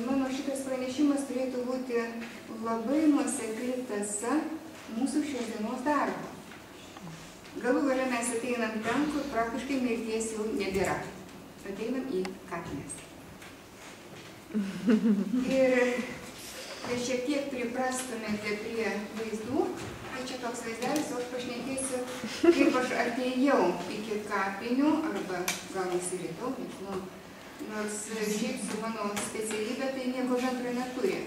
mano šitas pranešimas turėtų būti labai nuosekli tąsa mūsų šios dienos darbo. Galų gale mes ateinam ten, kur praktiškai mirties jau nebėra. Ateinam į kapines. Ir kai šiek tiek priprastumėte prie vaizdų, tai čia toks vaizdelis, o aš pašnekėsiu, kaip aš atėjau iki kapinių, arba gal nusiritau, nežinau. Nors šiaip su mano specialybė tai nieko bendro neturi.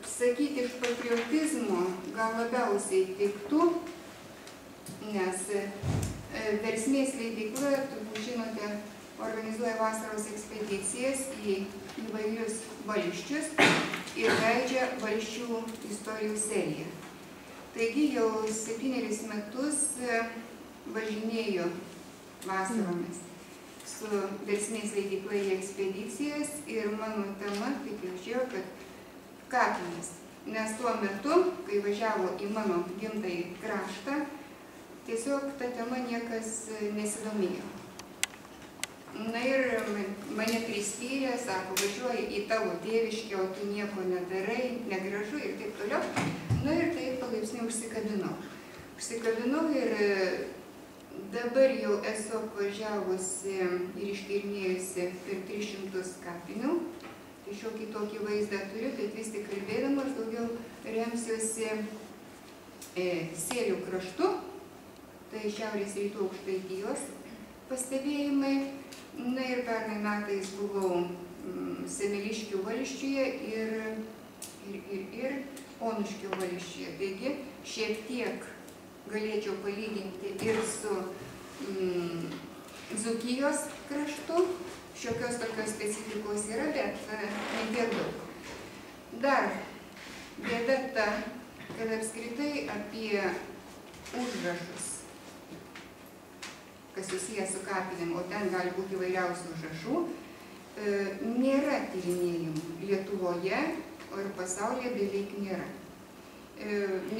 Sakyti iš patriotizmo gal labiausiai tiktų, nes Versmės leidykla, turbūt žinote, organizuoja vasaros ekspedicijas į įvairius valsčius ir leidžia valsčių istorijų seriją. Taigi jau 7 metus važinėju vasaromis su Versmės leidykla į ekspedicijas ir mano tema, kaip jau žiūrėjau, kad kapinės. Nes tuo metu, kai važiavo į mano gimtąjį kraštą, tiesiog ta tema niekas nesidomėjo. Na ir mane prispyrė, sako, važiuoji į tavo tėviškę, o tu nieko nedarai, negražu ir taip toliau. Na ir taip palaipsniui užsikabinau. Užsikabinau ir dabar jau esu apvažiavusi ir ištyrinėjusi per 300 kapinių. Tai šiokį tokį vaizdą turiu, bet vis tik kalbėdama aš daugiau remsiuosi Sėlių kraštu, tai šiaurės rytų Aukštaitijos pastebėjimai. Na ir pernai metais buvau Semeliškių valsčiuje ir Onuškio valsčiuje. Taigi šiek tiek galėčiau palyginti ir su Dzūkijos kraštu. Šiokios tokios specifikos yra, bet ne tiek daug. Dar bėda ta, kad apskritai apie užrašus, kas susijęs su kapinėm, o ten gali būti įvairiausių užrašų, nėra tyrinėjimų Lietuvoje, o ir pasaulyje beveik nėra.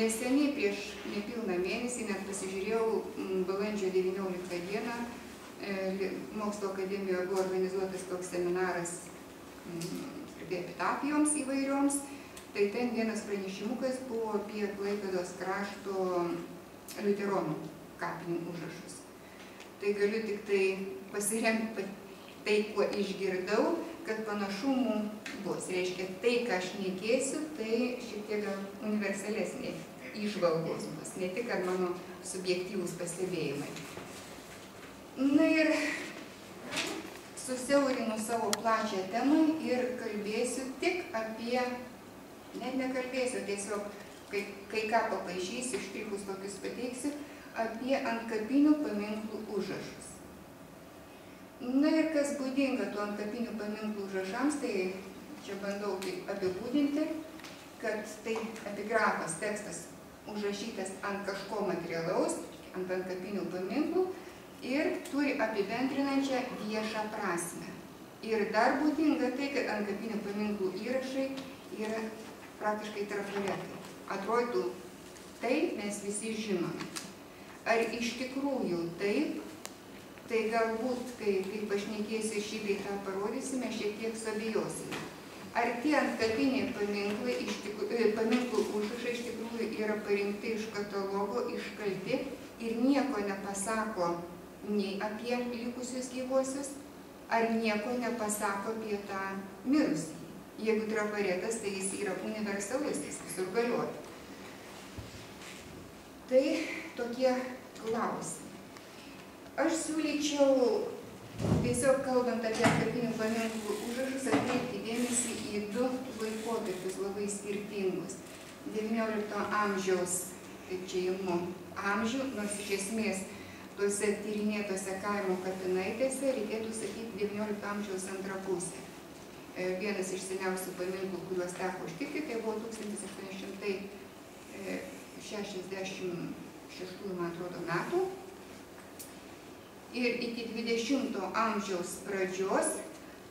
Neseniai prieš nepilną mėnesį net pasižiūrėjau balandžio 19 dieną, Mokslo akademijoje buvo organizuotas toks seminaras epitafijoms įvairioms, tai ten vienas pranešimukas buvo apie Klaipėdos krašto liuteronų kapinių užrašus. Tai galiu tik tai pasiremti tai, kuo išgirdau, kad panašumų bus. Reiškia, tai, ką aš šnekėsiu, tai šiek tiek universalesnė įžvalgos bus, ne tik mano subjektyvūs pastebėjimai. Na ir susiaurinu savo plačią temą ir kalbėsiu tik apie, net nekalbėsiu, tiesiog kai ką papaišysiu, štrichus tokius pateiksiu, apie antkapinių paminklų užrašus. Na ir kas būdinga tų antkapinių paminklų užrašams, tai čia bandau apibūdinti, kad tai epigrafas, tekstas užrašytas ant kažko materialaus, ant antkapinių paminklų, ir turi apibendrinančią viešą prasmę. Ir dar būdinga tai, kad antkapinių paminklų įrašai yra praktiškai trafaretai. Atrodytų, taip mes visi žinome. Ar iš tikrųjų taip, tai galbūt, kai pašnekėsiu šį bei tą parodysime, šiek tiek suabejosime. Ar tie antkapiniai paminklų užrašai iš tikrųjų yra parinkti iš katalogo, iškalti ir nieko nepasako nei apie likusius gyvuosius, ar nieko nepasako apie tą mirusį. Jeigu trafaretas, tai jis yra universalus, jis visur galioja. Tai tokie klausimai. Aš siūlyčiau, tiesiog kalbant apie antkapinių paminklų užrašus, atkreipti dėmesį į 2 laikotarpius labai skirtingus. 19 amžiaus, kaip čia imu, amžių, nors iš esmės tuose tyrinėtose kaimo kapinaitėse reikėtų sakyti 19 amžiaus antrą pusę. Vienas iš seniausių paminklų, kuriuos teko užtikti, tai buvo 1866, man atrodo, metų. Ir iki 20 amžiaus pradžios,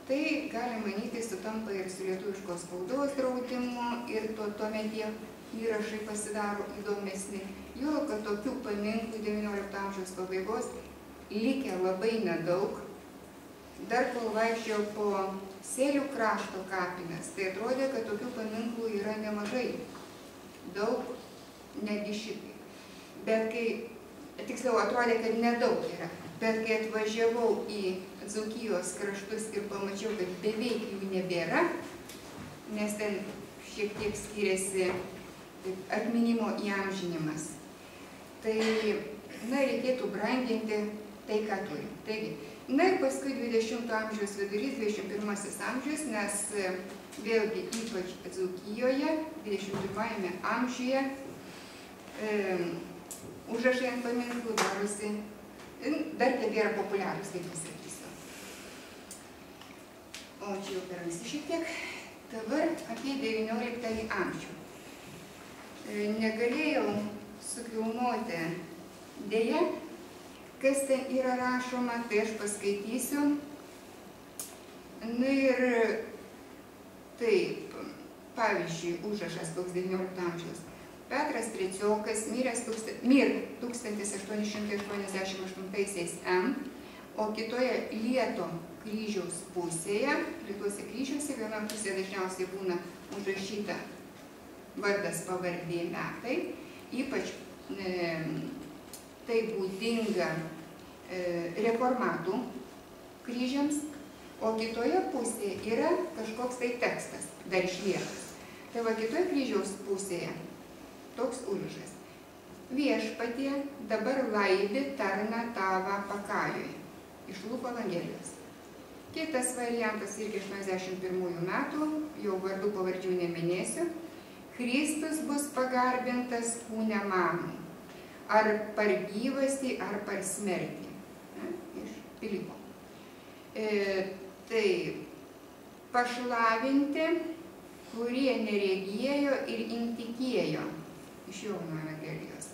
tai gali manyti sutampa ir su lietuviškos spaudos draudimu, ir tuomet tie įrašai pasidaro įdomesni. Jo, kad tokių paminklų 19 amžiaus pabaigos likę labai nedaug. dar kol vaikščiau po Sėlių krašto kapines, tai atrodė, kad tokių paminklų yra nemažai. Daug, netgi šitai. Bet kai, tiksliau, atrodė, kad nedaug yra. Bet kai atvažiavau į Dzūkijos kraštus ir pamačiau, kad beveik jų nebėra, nes ten šiek tiek skiriasi atminimo įamžinimas, tai, reikėtų branginti tai, ką turim. Taigi, ir paskui 20 amžiaus vidurys, 21 amžius, nes vėlgi ypač Dzūkijoje, 21 amžiuje, užrašai ant paminklų darosi, dar tebėra populiarūs, kaip pasakysiu. O čia jau per anksti šiek tiek. Dabar apie 19 amžių. Negalėjau sukilnoti dėja, kas ten yra rašoma, tai aš paskaitysiu. Ir taip, pavyzdžiui, užrašas koks 19 amžiaus. Petras Treciokas mir 1888 m, o kitoje Lieto kryžiaus pusėje, Lietuose kryžiuose, vienoje pusėje dažniausiai būna užrašyta vardas, pavardė, metai, ypač tai būdinga reformatų kryžiams, o kitoje pusėje yra kažkoks tai tekstas, dar išliekas. Tai va, kitoje kryžiaus pusėje toks užrašas. Viešpatie dabar laidi tarną tavą pakajui. Iš Luko Evangelijos. Kitas variantas irgi 81 metų, jau vardų pavardžių neminėsiu. Kristus bus pagarbintas kūne mano, ar par gyvastį, ar par smertį. Iš Pilypo. Tai pašlavinti, kurie neregėjo ir intikėjo. Iš Jono Evangelijos.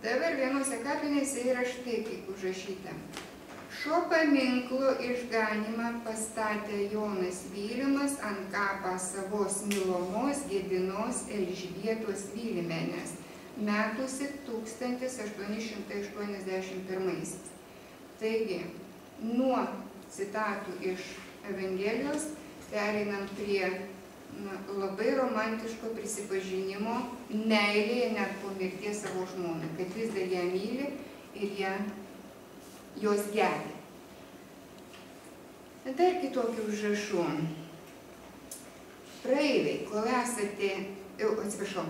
Dabar vienose kapinėse yra štai kaip užrašyta. Šio paminklo išganimą pastatė Jonas Vilimas ant kapą savos mylomos Gedinos Elžbietos Vilimenės, metusi 1881. Taigi, nuo citatų iš Evangelijos pereinam prie labai romantiško prisipažinimo meilėje net po mirties savo žmoną, kad vis dar ją myli ir jos gedi. Dar kitokių užrašų. Praeiviai, kol esate, atsiprašau,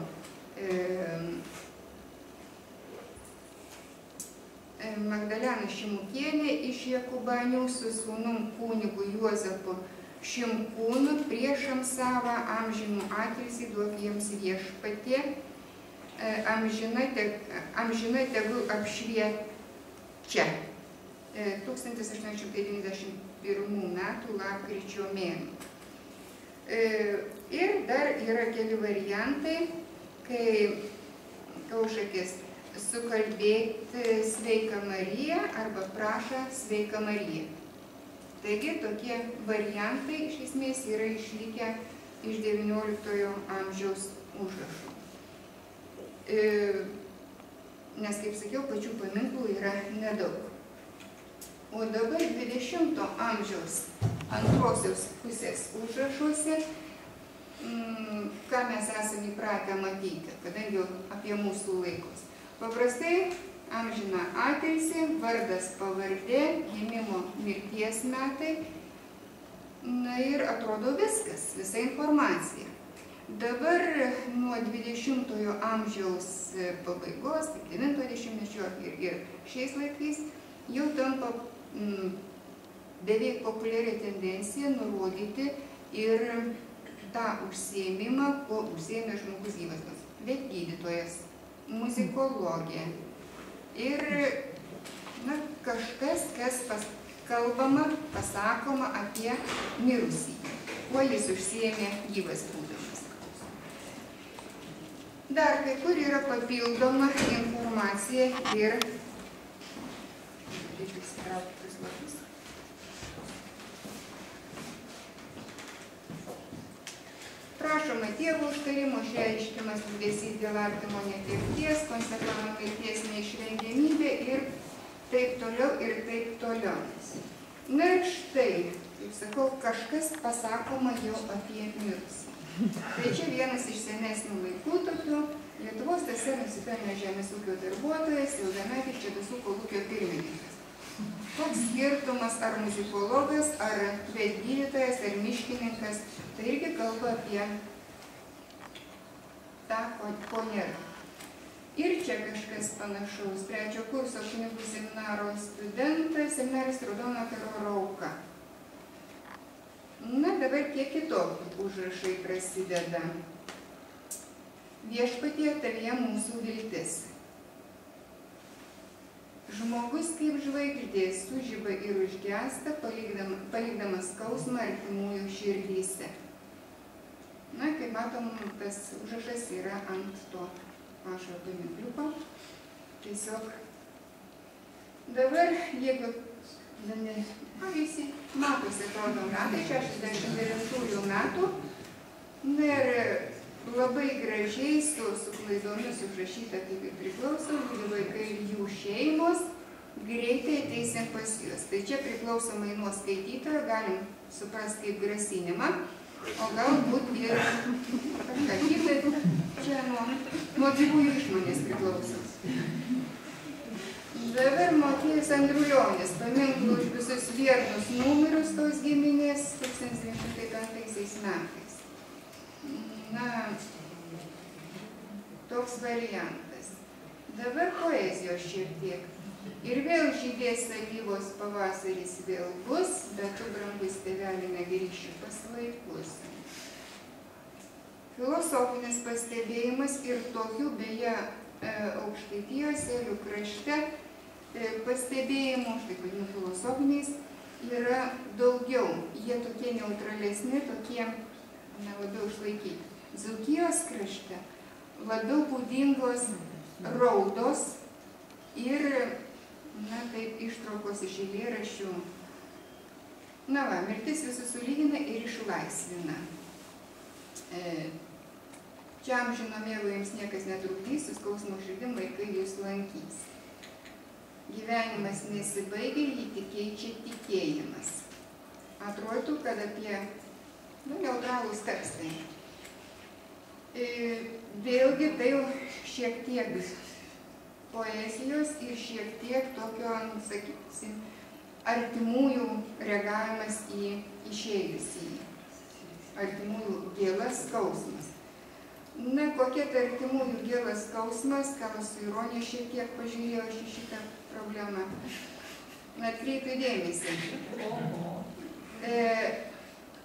Magdalena Šimukienė iš Jakubanių su sūnum kunigu Juozapu Šimkūnu priešam savą amžinų atilsį duok jiems viešpatie, amžinai tegul apšviečia. 1891 metų lapkričio mėnuo. Ir dar yra keli variantai, kai Kaušakis sukalbėti Sveika Marija arba prašo Sveika Marija. Taigi tokie variantai iš esmės yra išlikę iš 19 amžiaus užrašų. Nes, kaip sakiau, pačių paminklų yra nedaug. O dabar 20 amžiaus antrosios pusės užrašuose, ką mes esame įpratę matyti, kadangi apie mūsų laikus. Paprastai amžiną atilsį, vardas, pavardė, gimimo, mirties metai, ir atrodo viskas, visa informacija. Dabar nuo 20 amžiaus pabaigos, 90-mečio ir šiais laikais, jau tampa beveik populiari tendencija nurodyti ir tą užsiėmimą, kuo užsiėmė žmogus gyvas. Bet gydytojas, muzikologija ir kažkas, kas kalbama, pasakoma apie mirusį, kuo jis užsiėmė gyvas būdamas. Dar kai kur yra papildoma informacija ir prašoma tėvo užtarimo, išreiškiamas liūdesys dėl artimo netekties, konstatuojama mirties neišvengiamybė ir taip toliau ir taip toliau. Na ir štai, kaip sakau, kažkas pasakoma jau apie mirusį. Tai čia vienas iš senesnių laikų tokių Lietuvos TSR nusipelnė žemės ūkio darbuotojas, ilgametis Čedasų kolūkio pirmininkas. Koks skirtumas, ar muzikologas, ar gydytojas, ar miškininkas, tai irgi kalba apie tą, ko nėra. Ir čia kažkas panašaus. 3 kurso kunigų seminaro studentas, seminaris Raudono teroro auka. Na, dabar kiek kitokių užrašai prasideda. Viešpatie, tavyje mūsų viltis. Žmogus kaip žvaigždė sužiba ir užgęsta, palikdamas skausmą artimųjų širdyse. Na, kaip matom, tas užrašas yra ant to pašo paminkliuko. Tiesiog dabar, jeigu visi matosi, atrodo, metai, 69 metų, ir labai gražiai su klaidomis užrašyta, kaip ir priklauso, vaikai ir jų šeimos, greitai ateisim pas juos. Tai čia priklausomai nuo skaitytojo galim suprasti kaip grasinimą, o galbūt ir kažką kitą, čia nuo gyvųjų išmonės priklauso. Dabar Motiejus Andrulionis, paminklų už visus viernus numerius tos giminės 1905 metais. Na, toks variantas. Dabar poezijos šiek tiek. Ir vėl žydės alyvos pavasaris vėl bus, bet tu, brangus tėvelį, negrįšiu pas vaikus. Filosofinis pastebėjimas ir tokių, beje, Aukštaitijos, Sėlių krašte, pastebėjimų, štai vadinu filosofiniais, yra daugiau. Jie tokie neutralesni, tokie labiau išlaikyti. Dzūkijos krašte labiau būdingos raudos ir, na, taip, ištraukos iš eilėraščių. Na va, mirtis visus sulygina ir išlaisvina. Čia amžino mėgo jums niekas netrukdys, su skausmo širdim vaikai jūs lankys. Gyvenimas nesibaigia, jį tik keičia tikėjimas. Atrodytų, kad apie neutralūs tekstai. Vėlgi tai šiek tiek poezijos ir šiek tiek tokio, sakysim, artimųjų reagavimas į išėjusį. Artimųjų gėlas skausmas. Na, kokia tai artimųjų gėlas skausmas, ką su ironija šiek tiek pažiūrėjau šitą problemą. Atkreipiu dėmesį.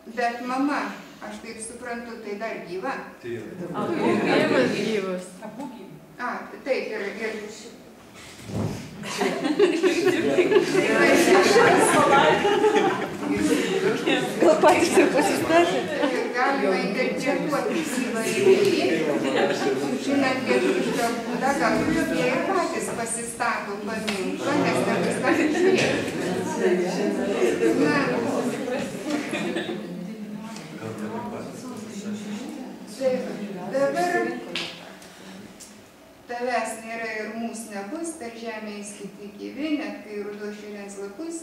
Bet mama, aš taip suprantu, tai dar gyva. Abu gyvas. Taip, ir Gal patys jau pasistatė? Galima interpretuoti įvairiai. Žinant lietuvišką būdą, galbūt jie ir patys pasistato paminklą, nes nepastatė žiūrėti. Dabar tavęs nėra ir mūsų nebus, per žemę įskiti gyvi, net kai ruduo šilins lapus,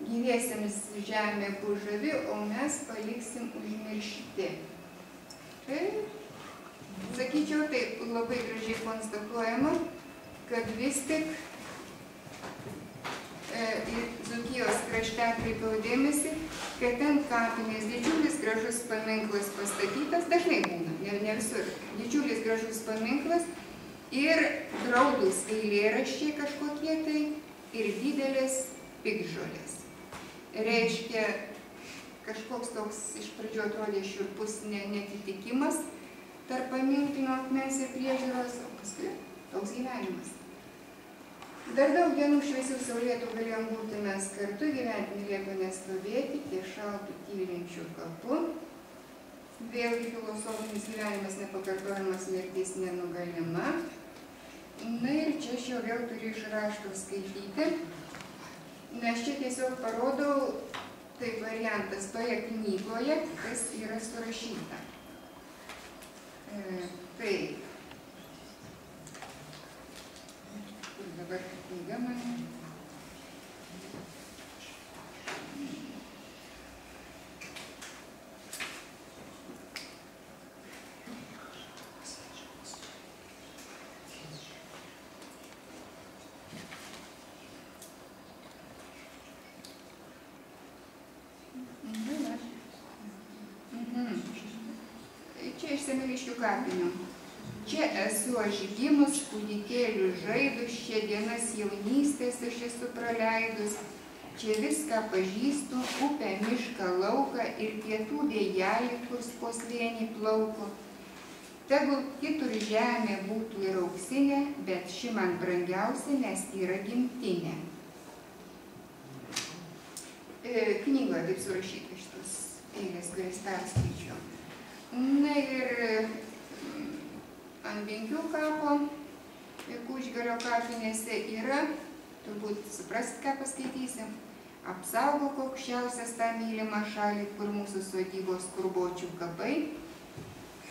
gyviesiems žemė bus žavi, o mes paliksim užmiršti. Tai, sakyčiau, taip labai gražiai konstatuojama, kad vis tik Dzūkijos krašte atkreipiau dėmesį, kad ten kapinės didžiulis gražus paminklas pastatytas, dažnai būna, ne visur, didžiulis gražus paminklas ir graudūs eilėraščiai kažkokie tai ir didelės piktžolės. Reiškia, kažkoks toks iš pradžių atrodė šiurpus neatitikimas tarp paminklinio akmens ir priežiūros, o paskui toks gyvenimas. Dar daug dienų šviesių saulėtų galėjom būti mes kartu, gyventi mylėto nestovėti, ties šaltų tylinčių kapu. Vėlgi filosofinis gyvenimas nepakartojamas, mirtis nenugalima. Na ir čia aš jau vėl turiu iš rašto skaityti, nes čia tiesiog parodau, tai variantas toje knygoje, kas yra surašyta. Taip. Kur dabar knyga mane? Čia iš Semeliškių kapinių. Čia esu aš gimus, kūdikėlių žaidus, čia dienas jaunystės aš esu praleidus. Čia viską pažįstu, upę, mišką, lauką ir pietų vėjelį, kurs po slėnį plauko. Tegul kitur žemė būtų ir auksinė, bet ši man brangiausia, nes yra gimtinė. Knygoje taip surašyta šitos eilės, kurias perskaičiau. Na ir ant Binkių kapo, Kužgalio kapinėse yra, turbūt suprasit, ką paskaitysim, apsaugok aukščiausias tą mylimą šalį, kur mūsų sodybos kurbočių kapai.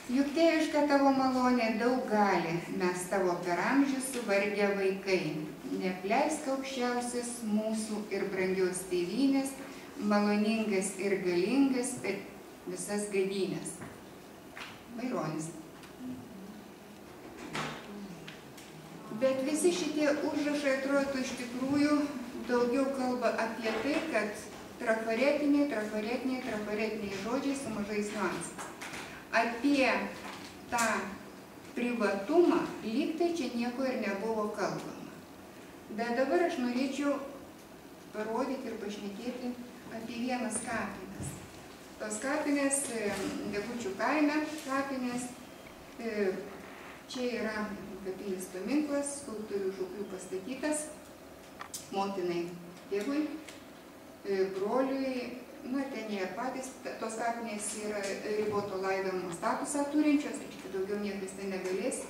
Juk tėviška tavo malonė daug gali, mes tavo per amžius suvargę vaikai. Nepleisk aukščiausias mūsų ir brangios tėvynės, maloningas ir galingas, bet visas gadynės. Maironis. Bet visi šitie užrašai atrodo iš tikrųjų daugiau kalba apie tai, kad trafaretiniai žodžiai su mažais niuansais. Apie tą privatumą lyg tai čia nieko ir nebuvo kalbama. Bet dabar aš norėčiau parodyti ir pašnekėti apie vienas kapines. Tos kapinės, Degučių kaime kapinės, čia yra kapinis paminklas, skulptorių Žuklių pastatytas, motinai tėvui, broliui, ten jie patys, tos kapinės yra riboto laidojimo statusą turinčios, tai daugiau niekas ten negalės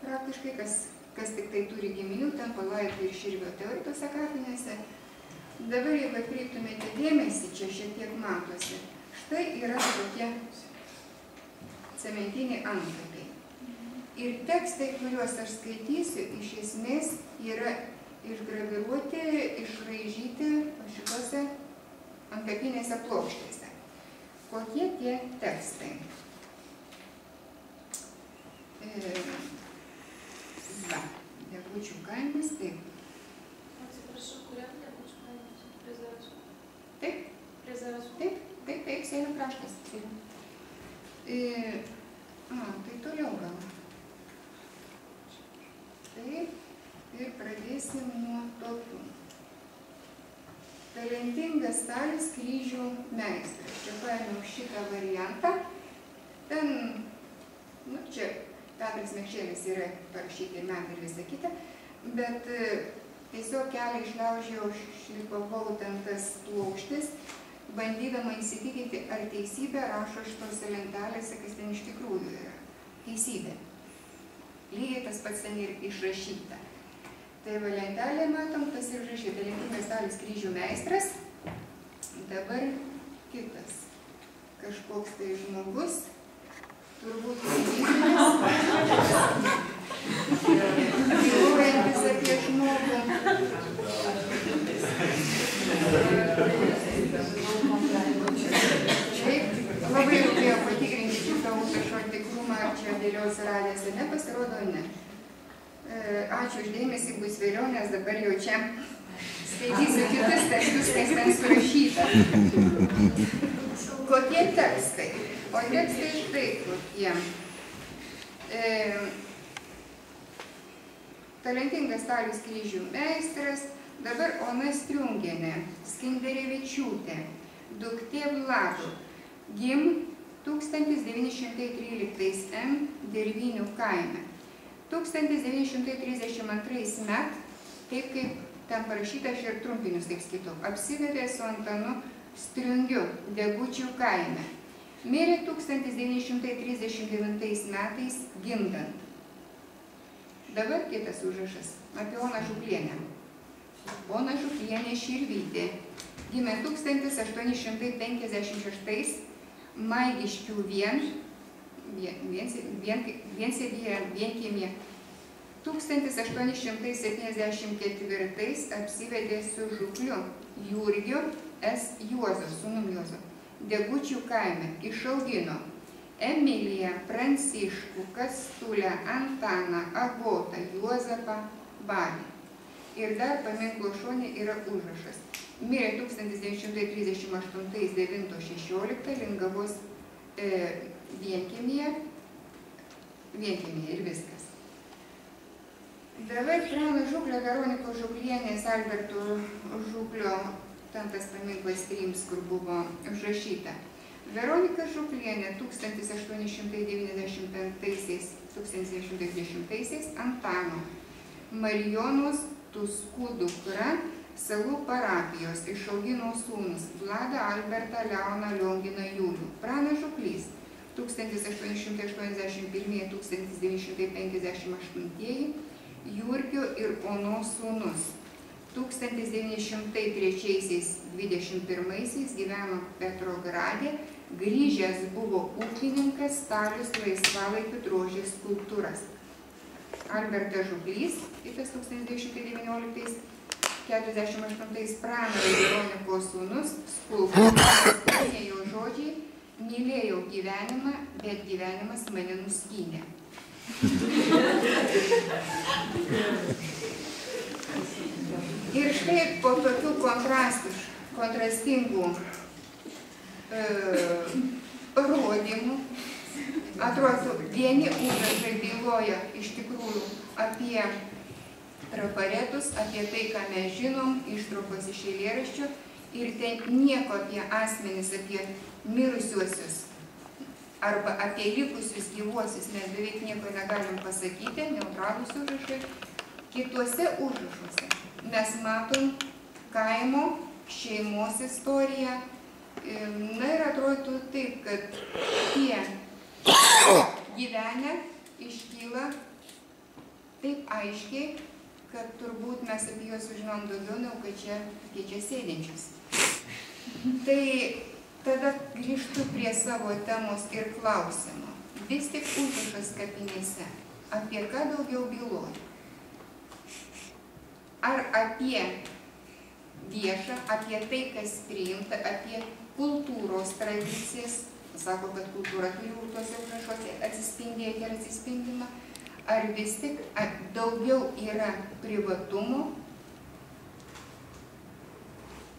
praktiškai, kas tik tai turi giminių, ten palaidoti ir Širvio tėvai tose kapinėse. Dabar, jeigu atkreiptumėte dėmesį, čia šiek tiek matosi, štai yra tokie cementiniai antkapiai. Ir tekstai, kuriuos aš skaitysiu, iš esmės yra išgraviruoti, išraižyti šitose antkapinėse plokštėse. Kokie tie tekstai? Degučių kaimas, taip. Atsiprašau, kuriam Degučių kaimas? Prie Zarasų? Taip. Prie Zarasų? Taip, Sėlių kraštas. Tai toliau gal. Taip, ir pradėsim nuo tokių. Talentingas Stalis kryžių meistras. Čia paėmiau šitą variantą. Ten, čia Petras Mekšėlis yra parašyti ir metai ir visa kita, bet tiesiog kelią išlaužiau, šlipavau ten tas plokštis, bandydama įsitikinti, ar teisybė rašo šitose lentelėse, kas ten iš tikrųjų yra. Teisybė. Lygiai tas pats ten ir išrašyta. Tai va lentelė matom, tas ir užrašyta. Talentingas Stalis kryžių meistras. Dabar kitas. Kažkoks tai žmogus. Turbūt bylojantis apie žmogų. Šiaip labai reikėjo patikrinti šitą užrašo tikrumą, ar čia vėliau atsiradęs, ar ne, pasirodo ne. Ačiū uždėmesį, bus vėliau, nes dabar jau čia skaitysiu kitus tekstus, kas ten surašyta. Kokie tekstai? O tekstai štai kokie. Talentingas Stalis kryžių meistras, dabar Ona Striungienė, Skinderevičiūtė, duktė Vlado, gim 1913 M. Dervynių kaime. 1932 met, taip kaip ten parašyta, aš ir trumpinius taip skaitau, apsivedė su Antanu Striungiu Degučių kaime. Mirė 1939 metais gimdant. Dabar kitas užrašas apie Oną Žuklienę. Ona Žuklienė Širvytė gimė 1856 Maigiškių vien, vienkiemyje. 1874 apsivedė su žukliu Jurgiu S. Juozo, sūnum Juozo, Degučių kaime, išaugino Emiliją, Pranciškų, Kastulę, Antaną, Agotą, Juozapą, Balį. Ir dar paminklo šone yra užrašas. Mirė 1938 9.16 Lingavos vienkiemyje ir viskas. Dabar prano Žuklio, Veronikos Žuklienės, Alberto Žuklio, ten tas paminklas trims, kur buvo užrašyta. Veronika Žuklienė 1895-1910 Antano Marijonos Tuskų dukra Salų parapijos išaugino sūnus Vladą Albertą Leoną Lionginą Julių. Pranas Žuklys 1881-1958 Jurgio ir Onos sūnus. 1903-21 gyveno Petrograde, grįžęs buvo ūkininkas, stalius laisvalaikiu drožė skulptūras. Albertas Žuklys, kitas 1919-48 Prano Veronikos sūnus, skulptūras, jo žodžiai, mylėjau gyvenimą, bet gyvenimas mane nuskynė. Ir štai po tokių kontrastingų parodymų, atrodo, vieni užrašai byloja iš tikrųjų apie trafaretus, apie tai, ką mes žinom, ištraukos iš eilėraščių, ir ten nieko apie asmenis, apie mirusiuosius arba apie likusius gyvuosius mes beveik nieko negalim pasakyti, neutralūs užrašai. Kituose užrašuose mes matom kaimo, šeimos istoriją. Na ir atrodo taip, kad tie gyvenę iškyla taip aiškiai, kad turbūt mes apie juos sužinom daugiau, negu kad čia sėdinčius. Tai tada grįžtu prie savo temos ir klausimo. Vis tik užrašas kapinėse apie ką daugiau byloja? Ar apie viešą, apie tai, kas priimta, apie kultūros tradicijas, sako, kad kultūra turi tuose užrašuose atsispindėti ir atsispindimą, ar vis tik daugiau yra privatumo?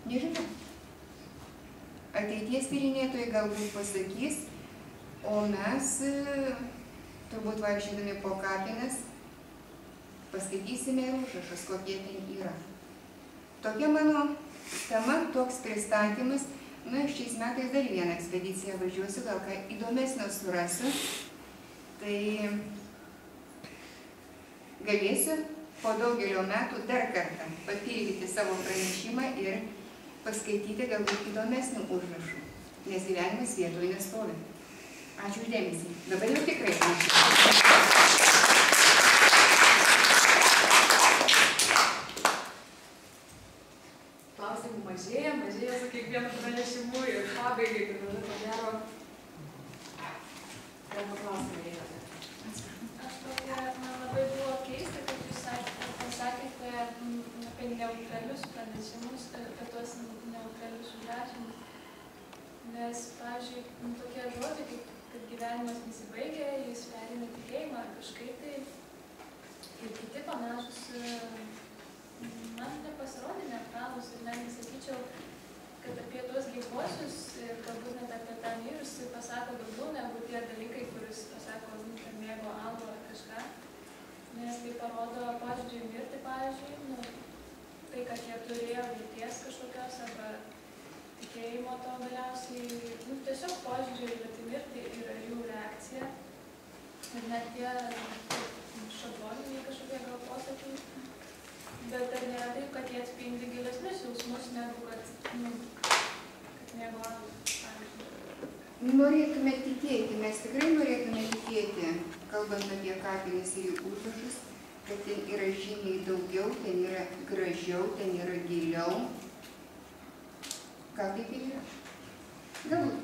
Nežinau. Ateities tyrinėtojai galbūt pasakys, o mes, turbūt vaikščiodami po kapines, paskaitysime ir užrašus, kokie ten yra. Tokia mano tema, toks pristatymas. Na, šiais metais dar vieną ekspediciją važiuosiu, gal ką įdomesnio surasiu. Tai galėsiu po daugelio metų dar kartą papildyti savo pranešimą ir paskaityti galbūt įdomesnių užrašų, nes gyvenimas vietoje nestovi. Ačiū už dėmesį. Dabar jau tikrai ačiū. Klausimų mažėja su kiekvienu pranešimu ir pabaigai, kad tada ko gero galima klausimai einate. Aš tokia, man labai buvo keista, kad jūs pasakėte apie neutralius pranešimus, apie tuos neutralius užrašymus. Nes, pavyzdžiui, tokie žodžiai, kad gyvenimas nesibaigia, jis perina tikėjimą ar kažkaip tai ir kiti panašus man nepasirodė neutralūs ir netgi sakyčiau, kad apie tuos gyvuosius ir galbūt net apie tą mirusį pasako daugiau negu tie dalykai, kuris pasako, kad mėgo alų ar kažką. Nes tai parodo požiūrį į mirtį, pavyzdžiui, tai, kad jie turėjo vilties kažkokios arba tikėjimo to galiausiai, tiesiog požiūrį į mirtį yra jų reakcija. Ir net tie šabloniniai kažkokie gal posakiai. Bet ar nėra taip, kad jie atspindi gilesnius jausmus, negu kad mėgo alų, pavyzdžiui? Norėtume tikėti, mes tikrai norėtume tikėti, kalbant apie kapines ir jų užrašus, kad ten yra žymiai daugiau, ten yra gražiau, ten yra giliau. Gal taip ir yra? Galbūt.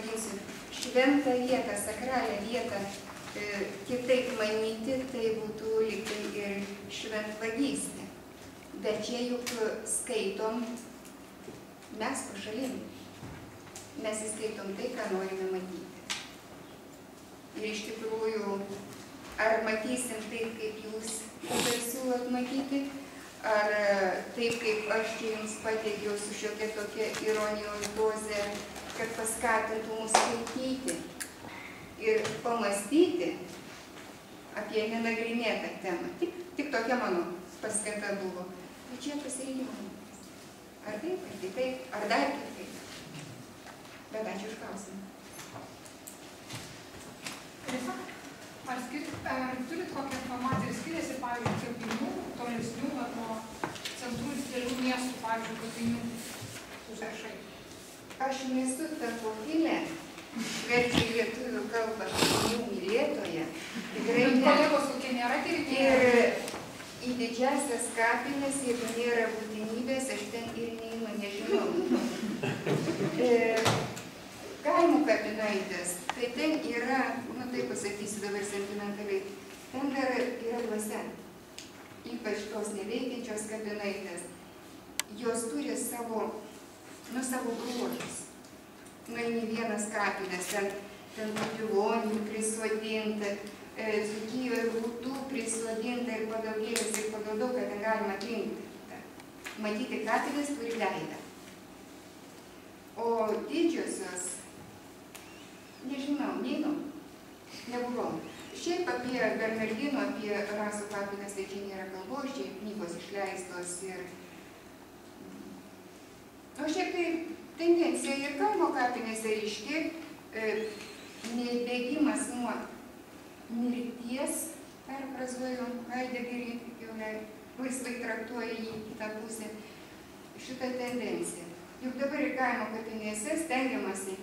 pavadinsiu, šventą vietą, sakralią vietą, kitaip manyti, tai būtų lyg tai ir šventvagystė. Bet čia juk skaitom mes pašalin. Mes įskaitom tai, ką norime matyti. Ir iš tikrųjų, ar matysim taip, kaip jūs dabar siūlot matyti, ar taip, kaip aš čia jums pateikiau su šiokia tokia ironijos doze, kad paskatintų mus skaityti ir pamastyti apie nenagrinėtą temą. Tik tokia mano paskata buvo. Tai čia pasirinkimas. Ar taip, ar kitaip, ar dar kitaip. Bet ačiū už klausimą. Ar turit kokią informaciją ir skiriasi, pavyzdžiui, kapinių, tolesnių nuo centrų didelių miestų, pavyzdžiui, kapinių užrašai? Aš nesu tapofilė, verčiu lietuvių kalbą kapinių mylėtoja. Tikrai ne. Kolegos kokie nėra tyrinėjami? Ir į didžiasias kapines, jeigu nėra būtinybės, aš ten ir neinu, nežinau. Kaimų kapinaitės, tai ten yra, taip pasakysiu dabar sentimentaliai, ten dar yra dvasia, ypač tos neveikiančios kapinaitės. Jos turi savo bruožus. Nueini vienas kapines, ten papilonių prisodinta, Dzūkijoje rūtų prisodinta ir padaugėlės ir pagal daug, kad ten galima atrinkti. Matyti kapines turi veidą. O didžiosios, nežinau, neinu, nebuvau. Šiaip apie Bernardino, apie rasų kapines, tai čia nėra kalbos, čia knygos išleistos ir... O šiaip tai tendencija ir kaimo kapinėse ryški, nebėgimas nuo mirties, perfrazuoju Heideggerį, jau laisvai traktuoja į kitą pusę, šitą tendenciją. Juk dabar ir kaimo kapinėse stengiamasi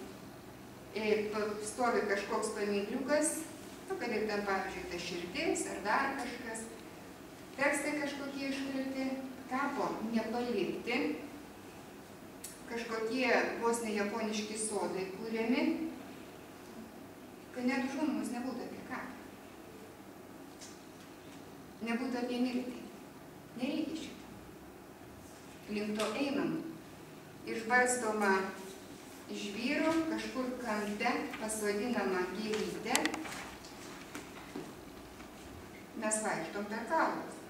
stovi kažkoks paminkliukas, kad ir ten, pavyzdžiui, ta širdis ar dar kažkas, tekstai kažkokie iškalti, kapo nepalikti, kažkokie vos ne japoniški sodai kūriami, kad net užuominos nebūtų apie kapą. Nebūtų apie mirtį. Nereikia šito. Link to einam. Išbarstoma žvyro, kažkur kampe pasodinama gėlytė. Mes vaikštom per kalnus.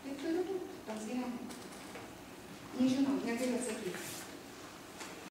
Tai turi būti toks gyvenimas. Nežinau, negaliu atsakyti.